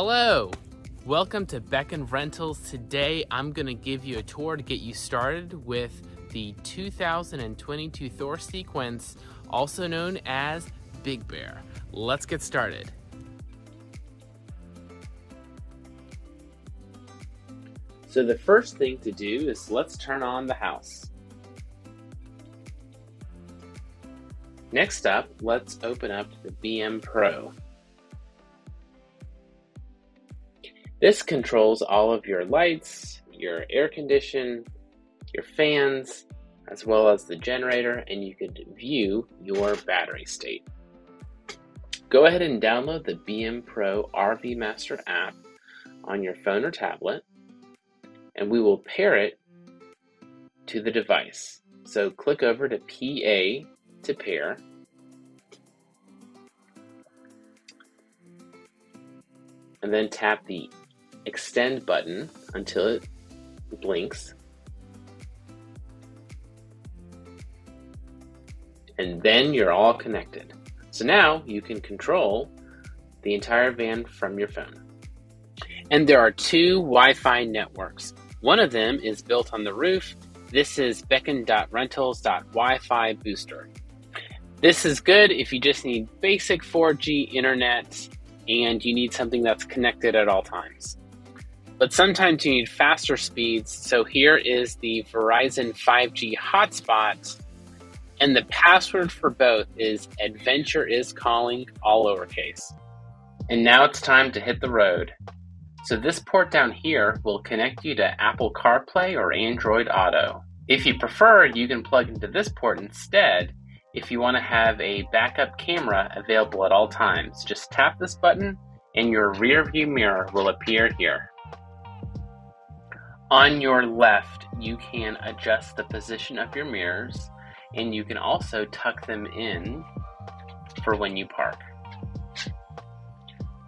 Hello! Welcome to Beck & Rentals. Today I'm going to give you a tour to get you started with the 2022 Thor sequence, also known as Big Bear. Let's get started. So the first thing to do is let's turn on the house. Next up, let's open up the BM Pro. This controls all of your lights, your air condition, your fans, as well as the generator, and you can view your battery state. Go ahead and download the BM Pro RVMaster app on your phone or tablet, and we will pair it to the device. So click over to PA to pair. And then tap the extend button until it blinks. And then you're all connected. So now you can control the entire van from your phone. And there are two Wi-Fi networks. One of them is built on the roof. This is Beck'n.Rentals.Wi-Fi Booster. This is good if you just need basic 4G internet and you need something that's connected at all times. But sometimes you need faster speeds, so here is the Verizon 5G hotspot, and the password for both is Adventure is Calling, all lowercase. And now it's time to hit the road. So this port down here will connect you to Apple CarPlay or Android Auto. If you prefer, you can plug into this port instead if you want to have a backup camera available at all times. Just tap this button and your rear view mirror will appear here. On your left, you can adjust the position of your mirrors, and you can also tuck them in for when you park.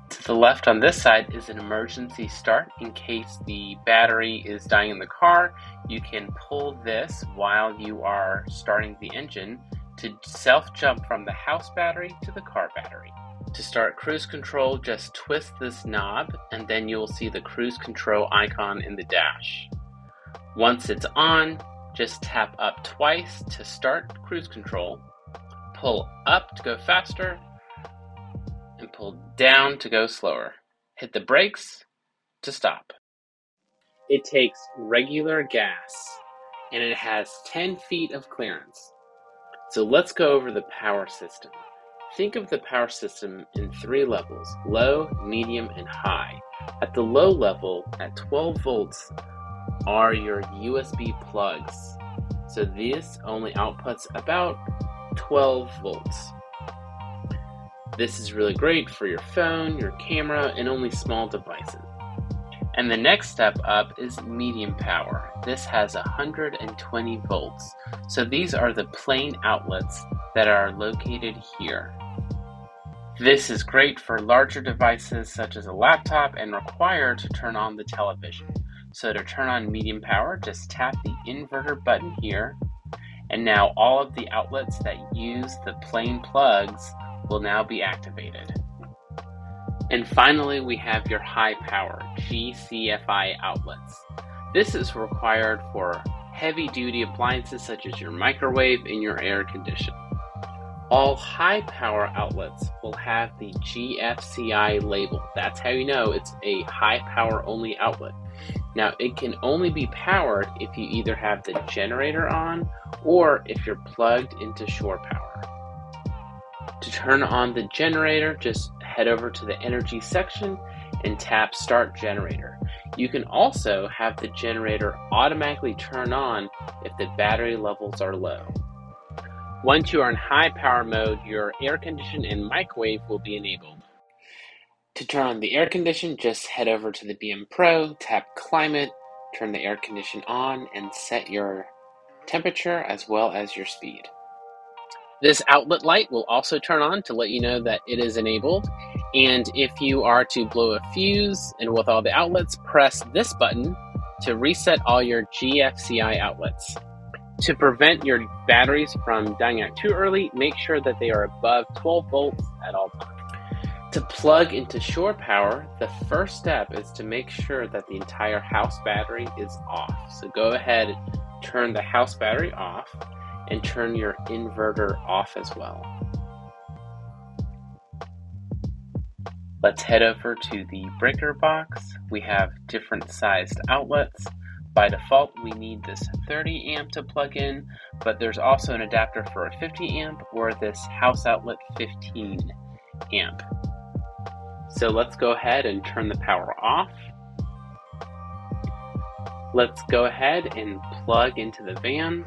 To the left on this side is an emergency start. In case the battery is dying in the car, you can pull this while you are starting the engine to self-jump from the house battery to the car battery. To start cruise control, just twist this knob and then you'll see the cruise control icon in the dash. Once it's on, just tap up twice to start cruise control, pull up to go faster, and pull down to go slower. Hit the brakes to stop. It takes regular gas and it has 10 feet of clearance. So let's go over the power system. Think of the power system in 3 levels: low, medium, and high. At the low level, at 12 volts, are your USB plugs. So this only outputs about 12 volts. This is really great for your phone, your camera, and only small devices. And the next step up is medium power. This has 120 volts. So these are the plain outlets that are located here. This is great for larger devices such as a laptop and required to turn on the television. So to turn on medium power, just tap the inverter button here, and now all of the outlets that use the plain plugs will now be activated. And finally, we have your high power GCFI outlets. This is required for heavy duty appliances such as your microwave and your air conditioner. All high power outlets will have the GFCI label. That's how you know it's a high power only outlet. Now it can only be powered if you either have the generator on or if you're plugged into shore power. To turn on the generator, just head over to the energy section and tap start generator. You can also have the generator automatically turn on if the battery levels are low. Once you are in high power mode, your air condition and microwave will be enabled. To turn on the air condition, just head over to the BM Pro, tap climate, turn the air condition on, and set your temperature as well as your speed. This outlet light will also turn on to let you know that it is enabled. And if you are to blow a fuse and with all the outlets, press this button to reset all your GFCI outlets. To prevent your batteries from dying out too early, make sure that they are above 12 volts at all times. To plug into shore power, the first step is to make sure that the entire house battery is off. So go ahead, turn the house battery off, and turn your inverter off as well. Let's head over to the breaker box. We have different sized outlets. By default, we need this 30 amp to plug in, but there's also an adapter for a 50 amp or this house outlet 15 amp. So let's go ahead and turn the power off. Let's go ahead and plug into the van.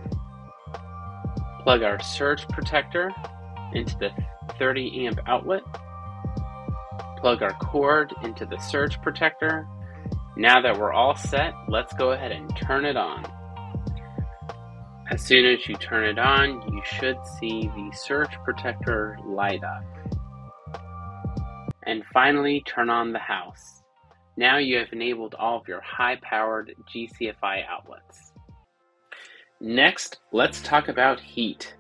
Plug our surge protector into the 30 amp outlet. Plug our cord into the surge protector. Now that we're all set, let's go ahead and turn it on. As soon as you turn it on, you should see the surge protector light up. And finally, turn on the house. Now you have enabled all of your high-powered GCFI outlets. Next, let's talk about heat.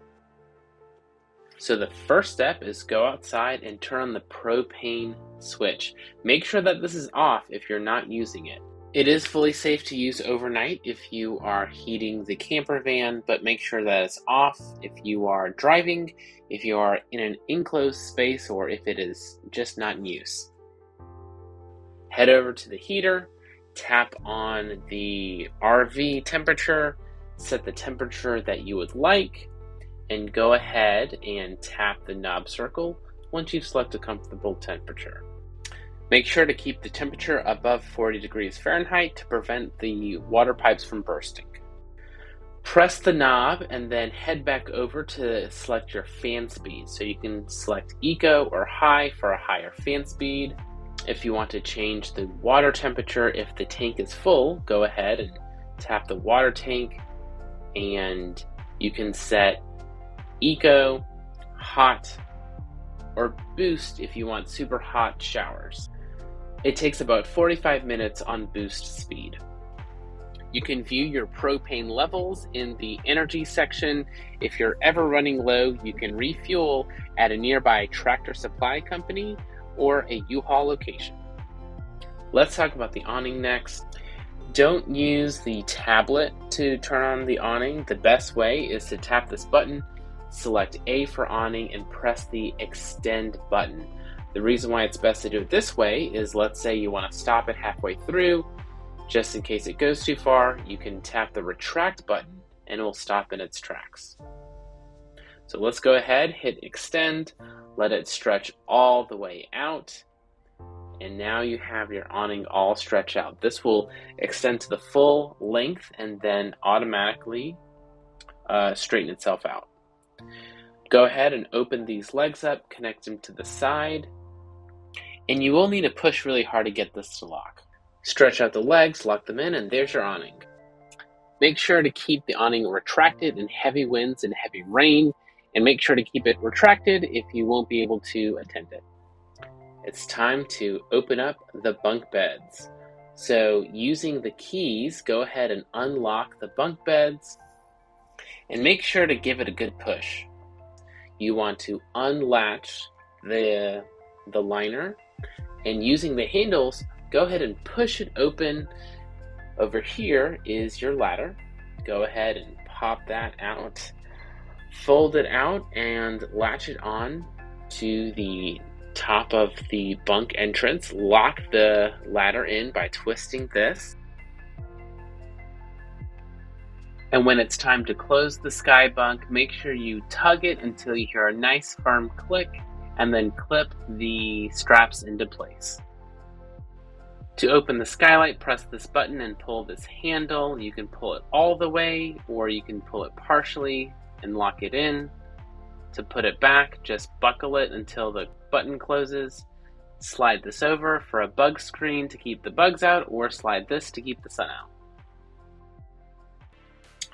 So the first step is go outside and turn on the propane switch. Make sure that this is off if you're not using it. It is fully safe to use overnight if you are heating the camper van, but make sure that it's off if you are driving, if you are in an enclosed space, or if it is just not in use. Head over to the heater, tap on the RV temperature, set the temperature that you would like, and go ahead and tap the knob circle once you've selected a comfortable temperature. Make sure to keep the temperature above 40 degrees Fahrenheit to prevent the water pipes from bursting. Press the knob and then head back over to select your fan speed. So you can select Eco or High for a higher fan speed. If you want to change the water temperature, if the tank is full, go ahead and tap the water tank, and you can set Eco, Hot, or Boost if you want super hot showers. It takes about 45 minutes on boost speed. You can view your propane levels in the energy section. If you're ever running low, you can refuel at a nearby Tractor Supply company or a U-Haul location. Let's talk about the awning next. Don't use the tablet to turn on the awning. The best way is to tap this button, select A for awning, and press the extend button. The reason why it's best to do it this way is, let's say you want to stop it halfway through. Just in case it goes too far, you can tap the retract button and it will stop in its tracks. So let's go ahead, hit extend, let it stretch all the way out, and now you have your awning all stretched out. This will extend to the full length and then automatically straighten itself out. Go ahead and open these legs up, connect them to the side, and you will need to push really hard to get this to lock. Stretch out the legs, lock them in, and there's your awning. Make sure to keep the awning retracted in heavy winds and heavy rain, and make sure to keep it retracted if you won't be able to attend it. It's time to open up the bunk beds. So using the keys, go ahead and unlock the bunk beds, and make sure to give it a good push. You want to unlatch the liner, and using the handles, go ahead and push it open. Over here is your ladder. Go ahead and pop that out, fold it out, and latch it on to the top of the bunk entrance. Lock the ladder in by twisting this. And when it's time to close the sky bunk, make sure you tug it until you hear a nice firm click, and then clip the straps into place. To open the skylight, press this button and pull this handle. You can pull it all the way, or you can pull it partially and lock it in. To put it back, just buckle it until the button closes. Slide this over for a bug screen to keep the bugs out, or slide this to keep the sun out.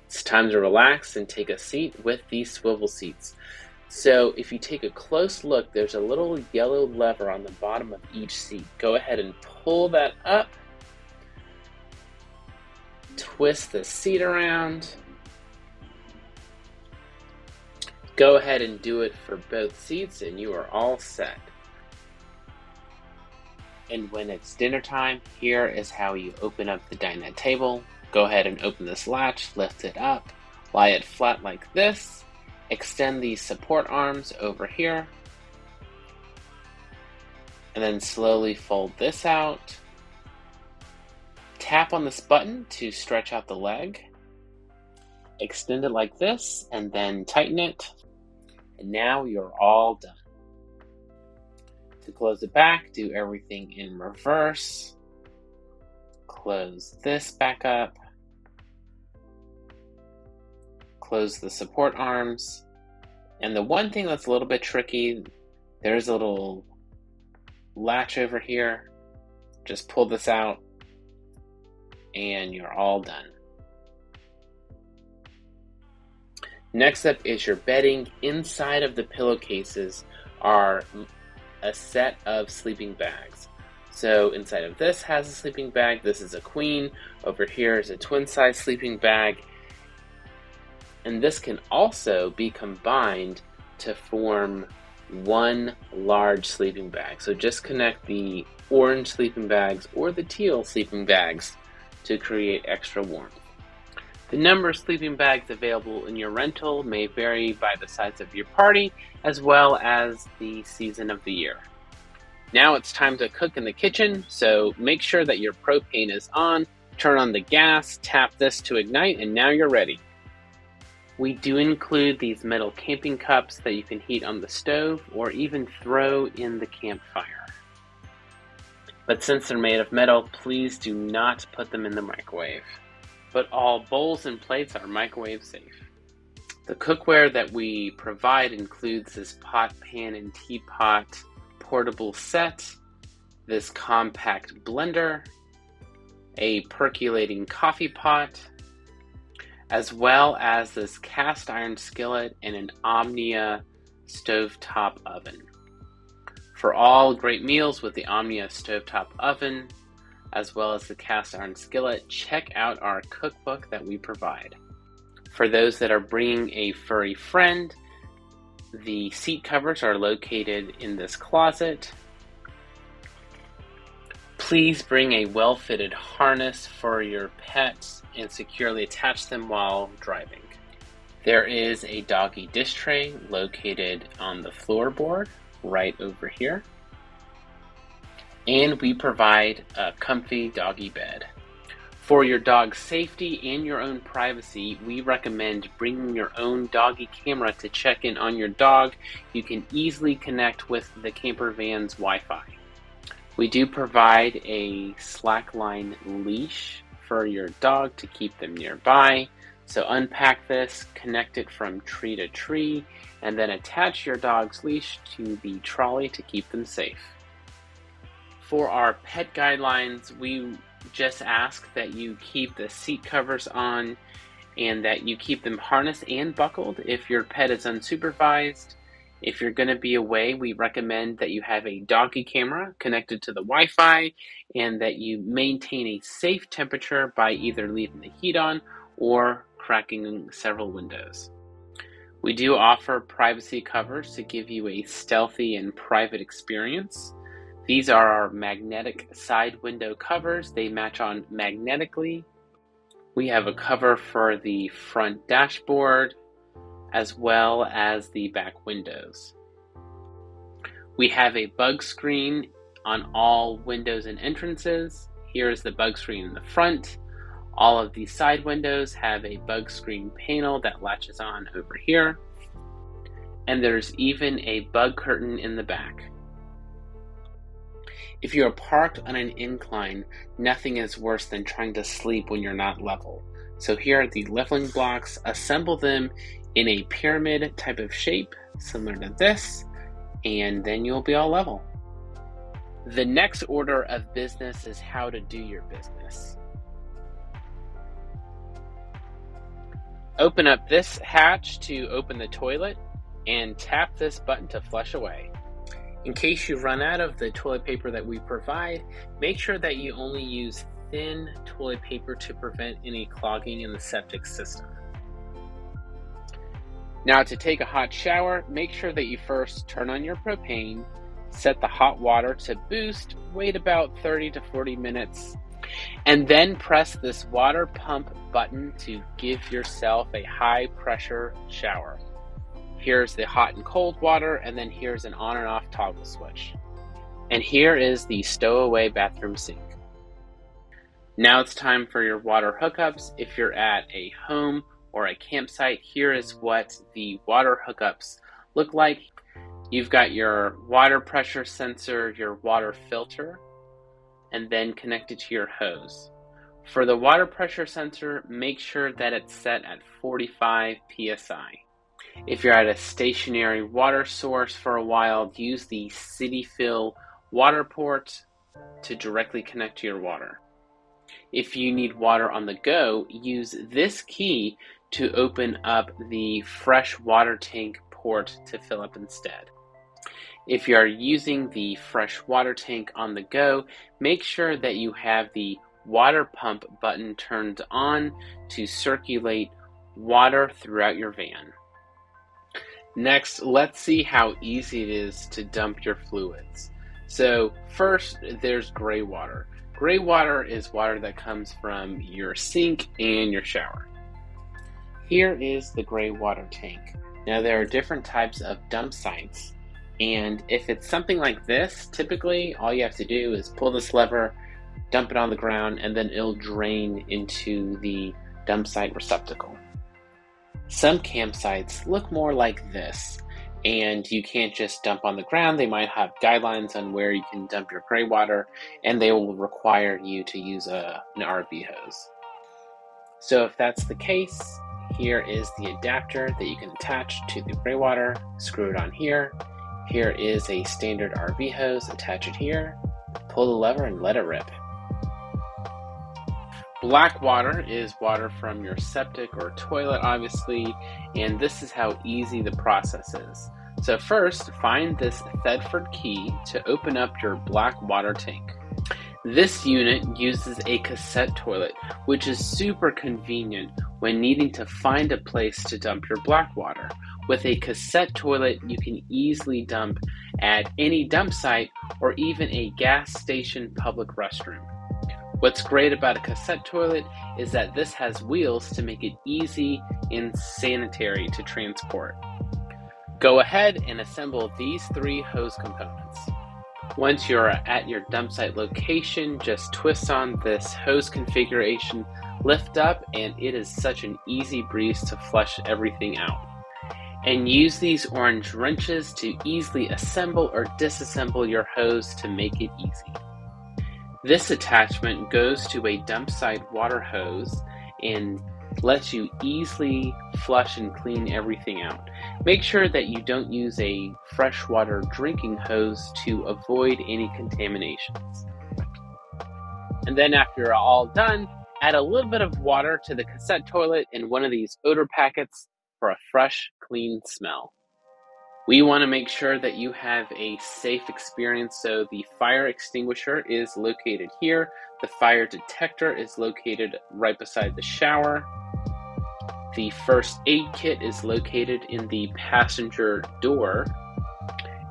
It's time to relax and take a seat with these swivel seats. So if you take a close look, there's a little yellow lever on the bottom of each seat. Go ahead and pull that up. Twist the seat around. Go ahead and do it for both seats and you are all set. And when it's dinner time, here is how you open up the dinette table. Go ahead and open this latch, lift it up, lie it flat like this, extend these support arms over here, and then slowly fold this out. Tap on this button to stretch out the leg. Extend it like this, and then tighten it. And now you're all done. To close it back, do everything in reverse. Close this back up. Close the support arms. And the one thing that's a little bit tricky, there's a little latch over here. Just pull this out and you're all done. Next up is your bedding. Inside of the pillowcases are a set of sleeping bags. So inside of this has a sleeping bag. This is a queen. Over here is a twin size sleeping bag. And this can also be combined to form one large sleeping bag. So just connect the orange sleeping bags or the teal sleeping bags to create extra warmth. The number of sleeping bags available in your rental may vary by the size of your party as well as the season of the year. Now it's time to cook in the kitchen, so make sure that your propane is on, turn on the gas, tap this to ignite, and now you're ready. We do include these metal camping cups that you can heat on the stove or even throw in the campfire. But since they're made of metal, please do not put them in the microwave. But all bowls and plates are microwave safe. The cookware that we provide includes this pot, pan, and teapot portable set, this compact blender, a percolating coffee pot, as well as this cast iron skillet and an Omnia stovetop oven. For all great meals with the Omnia stovetop oven, as well as the cast iron skillet, check out our cookbook that we provide. For those that are bringing a furry friend, the seat covers are located in this closet. Please bring a well-fitted harness for your pets and securely attach them while driving. There is a doggy dish tray located on the floorboard right over here. And we provide a comfy doggy bed. For your dog's safety and your own privacy, we recommend bringing your own doggy camera to check in on your dog. You can easily connect with the camper van's Wi-Fi. We do provide a slackline leash for your dog to keep them nearby. So unpack this, connect it from tree to tree, and then attach your dog's leash to the trolley to keep them safe. For our pet guidelines, we just ask that you keep the seat covers on and that you keep them harnessed and buckled if your pet is unsupervised. If you're going to be away, we recommend that you have a doggy camera connected to the Wi-Fi and that you maintain a safe temperature by either leaving the heat on or cracking several windows. We do offer privacy covers to give you a stealthy and private experience. These are our magnetic side window covers. They match on magnetically. We have a cover for the front dashboard as well as the back windows. We have a bug screen on all windows and entrances. Here is the bug screen in the front. All of the side windows have a bug screen panel that latches on over here. And there's even a bug curtain in the back. If you are parked on an incline, nothing is worse than trying to sleep when you're not level. So here are the leveling blocks. Assemble them in a pyramid type of shape, similar to this, and then you'll be all level. The next order of business is how to do your business. Open up this hatch to open the toilet and tap this button to flush away. In case you run out of the toilet paper that we provide, make sure that you only use thin toilet paper to prevent any clogging in the septic system. Now to take a hot shower, make sure that you first turn on your propane, Set the hot water to boost, wait about 30 to 40 minutes, and then press this water pump button to give yourself a high pressure shower. Here's the hot and cold water, and then here's an on and off toggle switch. And here is the stowaway bathroom sink. Now it's time for your water hookups. If you're at a home or a campsite, here is what the water hookups look like. You've got your water pressure sensor, your water filter, and then connected to your hose. For the water pressure sensor, make sure that it's set at 45 psi. If you're at a stationary water source for a while, use the city fill water port to directly connect to your water. If you need water on the go, use this key to open up the fresh water tank port to fill up instead. If you are using the fresh water tank on the go, make sure that you have the water pump button turned on to circulate water throughout your van. Next, let's see how easy it is to dump your fluids. So first, there's gray water. Gray water is water that comes from your sink and your shower. Here is the gray water tank. Now there are different types of dump sites, and if it's something like this, typically all you have to do is pull this lever, dump it on the ground, and then it'll drain into the dump site receptacle. Some campsites look more like this, and you can't just dump on the ground. They might have guidelines on where you can dump your gray water, and they will require you to use an RV hose. So if that's the case, here is the adapter that you can attach to the gray water. Screw it on here. Here is a standard RV hose, attach it here, pull the lever and let it rip. Black water is water from your septic or toilet, obviously, and this is how easy the process is. So first, find this Thedford key to open up your black water tank. This unit uses a cassette toilet, which is super convenient when needing to find a place to dump your black water. With a cassette toilet, you can easily dump at any dump site or even a gas station public restroom. What's great about a cassette toilet is that this has wheels to make it easy and sanitary to transport. Go ahead and assemble these 3 hose components. Once you're at your dump site location, just twist on this hose configuration, lift up, and it is such an easy breeze to flush everything out. And use these orange wrenches to easily assemble or disassemble your hose to make it easy. This attachment goes to a dump site water hose and lets you easily flush and clean everything out. Make sure that you don't use a freshwater drinking hose to avoid any contaminations. And then after you're all done, add a little bit of water to the cassette toilet in one of these odor packets for a fresh, clean smell. We want to make sure that you have a safe experience, so the fire extinguisher is located here. The fire detector is located right beside the shower. The first aid kit is located in the passenger door.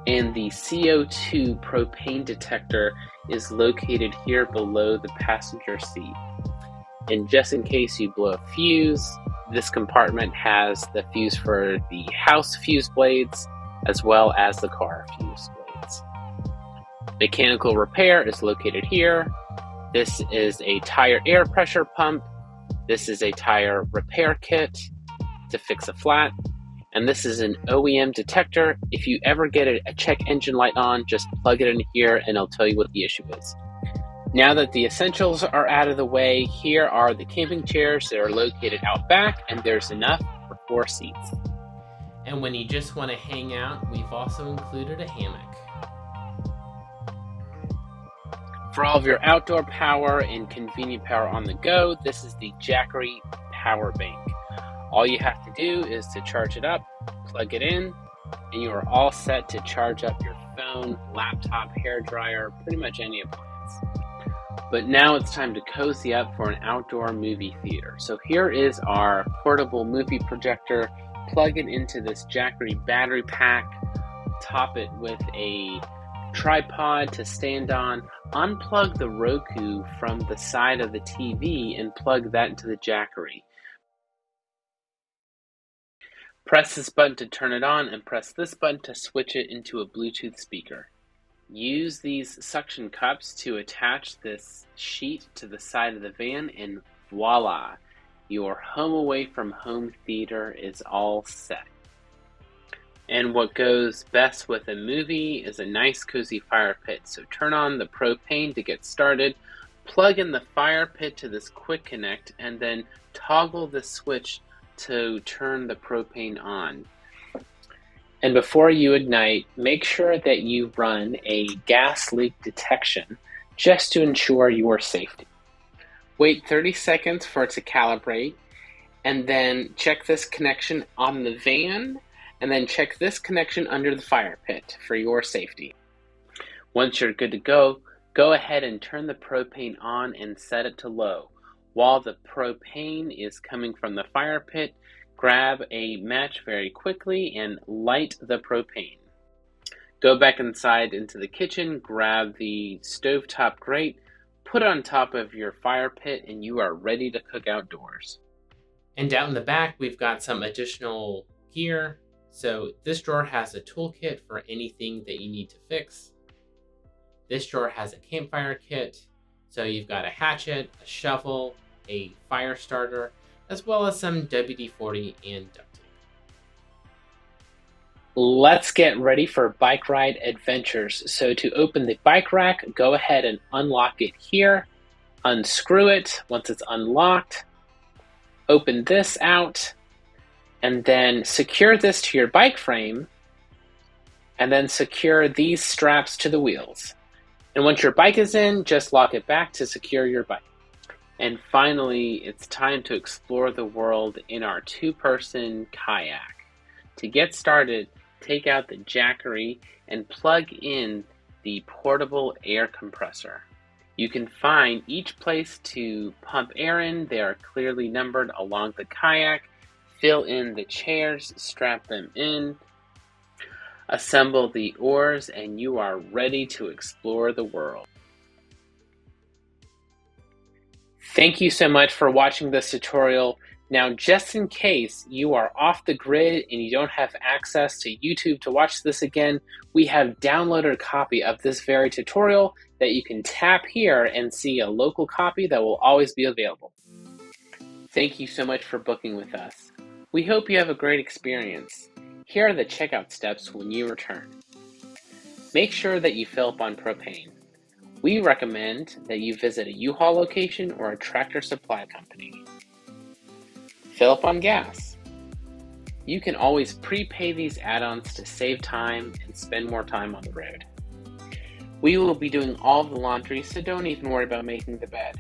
And the CO2 propane detector is located here below the passenger seat. And just in case you blow a fuse, this compartment has the fuse for the house fuse blades as well as the car fuse blades. Mechanical repair is located here. This is a tire air pressure pump. This is a tire repair kit to fix a flat. And this is an OEM detector. If you ever get a check engine light on, just plug it in here and it'll tell you what the issue is. Now that the essentials are out of the way, here are the camping chairs that are located out back, and there's enough for 4 seats. And when you just want to hang out, we've also included a hammock. For all of your outdoor power and convenient power on the go, this is the Jackery power bank. All you have to do is to charge it up, plug it in, and you are all set to charge up your phone, laptop, hairdryer, pretty much any appliance. But now it's time to cozy up for an outdoor movie theater. So here is our portable movie projector. Plug it into this Jackery battery pack, top it with a tripod to stand on, unplug the Roku from the side of the TV and plug that into the Jackery. Press this button to turn it on and press this button to switch it into a Bluetooth speaker. Use these suction cups to attach this sheet to the side of the van, and voila! Your home away from home theater is all set. And what goes best with a movie is a nice cozy fire pit. So turn on the propane to get started, plug in the fire pit to this quick connect, and then toggle the switch to turn the propane on. And before you ignite, make sure that you run a gas leak detection just to ensure your safety. Wait 30 seconds for it to calibrate, and then check this connection on the van, and then check this connection under the fire pit for your safety. Once you're good to go, go ahead and turn the propane on and set it to low. While the propane is coming from the fire pit, grab a match very quickly and light the propane. Go back inside into the kitchen, grab the stovetop grate, put it on top of your fire pit, and you are ready to cook outdoors. And down in the back, we've got some additional gear. So this drawer has a toolkit for anything that you need to fix. This drawer has a campfire kit. So you've got a hatchet, a shovel, a fire starter, as well as some WD-40 and duct tape. Let's get ready for bike ride adventures. So to open the bike rack, go ahead and unlock it here. Unscrew it. Once it's unlocked, open this out, and then secure this to your bike frame, and then secure these straps to the wheels. And once your bike is in, just lock it back to secure your bike. And finally, it's time to explore the world in our two-person kayak. To get started, take out the Jackery and plug in the portable air compressor. You can find each place to pump air in. They are clearly numbered along the kayak. Fill in the chairs, strap them in, assemble the oars, and you are ready to explore the world. Thank you so much for watching this tutorial. Now, just in case you are off the grid and you don't have access to YouTube to watch this again, we have downloaded a copy of this very tutorial that you can tap here and see a local copy that will always be available. Thank you so much for booking with us. We hope you have a great experience. Here are the checkout steps when you return. Make sure that you fill up on propane. We recommend that you visit a U-Haul location or a tractor supply company. Fill up on gas. You can always prepay these add-ons to save time and spend more time on the road. We will be doing all the laundry, so don't even worry about making the bed.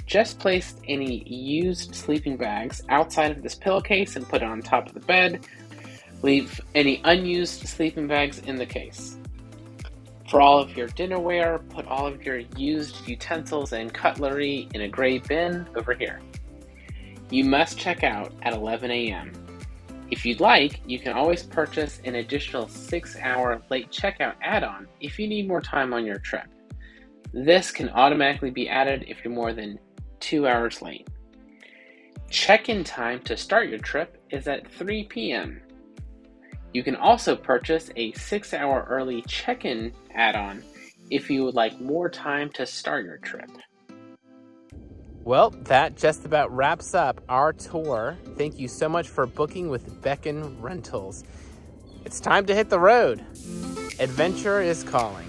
Just place any used sleeping bags outside of this pillowcase and put it on top of the bed. Leave any unused sleeping bags in the case. For all of your dinnerware, put all of your used utensils and cutlery in a gray bin over here. You must check out at 11 a.m. If you'd like, you can always purchase an additional 6-hour late checkout add-on if you need more time on your trip. This can automatically be added if you're more than 2 hours late. Check-in time to start your trip is at 3 p.m. You can also purchase a 6-hour early check-in add-on if you would like more time to start your trip. Well, that just about wraps up our tour. Thank you so much for booking with Beacon Rentals. It's time to hit the road. Adventure is calling.